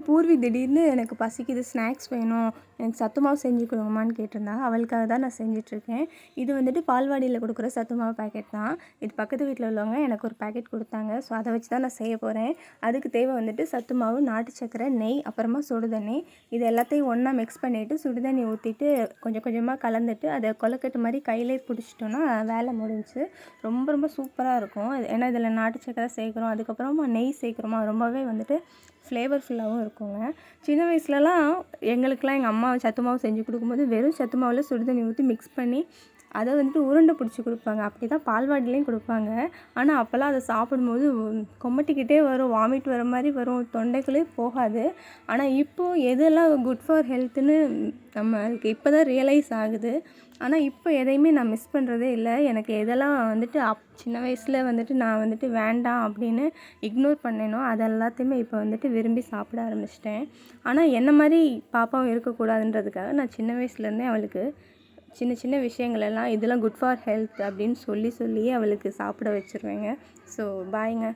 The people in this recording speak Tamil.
பூர்வி திடீர்னு எனக்கு பசிக்குது, ஸ்நாக்ஸ் வேணும், எனக்கு சத்து மாவு செஞ்சு கொடுங்கம்மான்னு கேட்டிருந்தா. அவளுக்காக தான் நான் செஞ்சிட்ருக்கேன். இது வந்துட்டு பால்வாடியில் கொடுக்குற சத்து மாவு பேக்கெட் தான். இது பக்கத்து வீட்டில் உள்ளவங்க எனக்கு ஒரு பேக்கெட் கொடுத்தாங்க. ஸோ அதை வச்சு தான் நான் செய்ய போகிறேன். அதுக்கு தேவை வந்துட்டு சத்து மாவு, நாட்டு சர்க்கரை, நெய், அப்புறமா சுடுதண்ணி. இது எல்லாத்தையும் ஒன்றா மிக்ஸ் பண்ணிவிட்டு சுடுதண்ணி ஊற்றிட்டு கொஞ்சம் கொஞ்சமாக கலந்துட்டு அதை கொலக்கட்டு மாதிரி கையிலே பிடிச்சிட்டோன்னா வேலை முடிஞ்சு. ரொம்ப ரொம்ப சூப்பராக இருக்கும். ஏன்னா இதில் நாட்டு சர்க்கரை சேர்க்குறோம், அதுக்கப்புறமா நெய் சேர்க்குறோமா, ரொம்பவே வந்துட்டு ஃப்ளேவர்ஃபுல்லாகவும் இருக்குங்க. சின்ன வயசுலலாம் எங்களுக்கெலாம் எங்கள் அம்மா சத்து மாவு செஞ்சு கொடுக்கும்போது வெறும் சத்து மாவில் சுடுதண்ணி ஊற்றி மிக்ஸ் பண்ணி அதை வந்துட்டு உருண்டை பிடிச்சி கொடுப்பாங்க. அப்படி தான் பால்வாடிலையும் கொடுப்பாங்க. ஆனால் அப்போல்லாம் அதை சாப்பிடும்போது கொமட்டிக்கிட்டே வரும், வாமிட் வர மாதிரி வரும், தொண்டைக்குள்ளே போகாது. ஆனால் இப்போது எதெல்லாம் குட் ஃபார் ஹெல்த்துன்னு நம்மளுக்கு இப்போ தான் ரியலைஸ் ஆகுது. ஆனால் இப்போ எதையுமே நான் மிஸ் பண்ணுறதே இல்லை. எனக்கு எதெல்லாம் வந்துட்டு சின்ன வயசில் வந்துட்டு நான் வந்துட்டு வேண்டாம் அப்படின்னு இக்னோர் பண்ணேனோ அது எல்லாத்தையுமே இப்போ வந்துட்டு விரும்பி சாப்பிட ஆரம்பிச்சிட்டேன். ஆனால் என்ன மாதிரி பாப்பாவும் இருக்கக்கூடாதுன்றதுக்காக நான் சின்ன வயசுலேருந்தே அவளுக்கு சின்ன சின்ன விஷயங்களெல்லாம் இதெல்லாம் குட் ஃபார் ஹெல்த் அப்படின்னு சொல்லியே அவளுக்கு சாப்பிட வச்சுருவேங்க. ஸோ பாய்ங்க.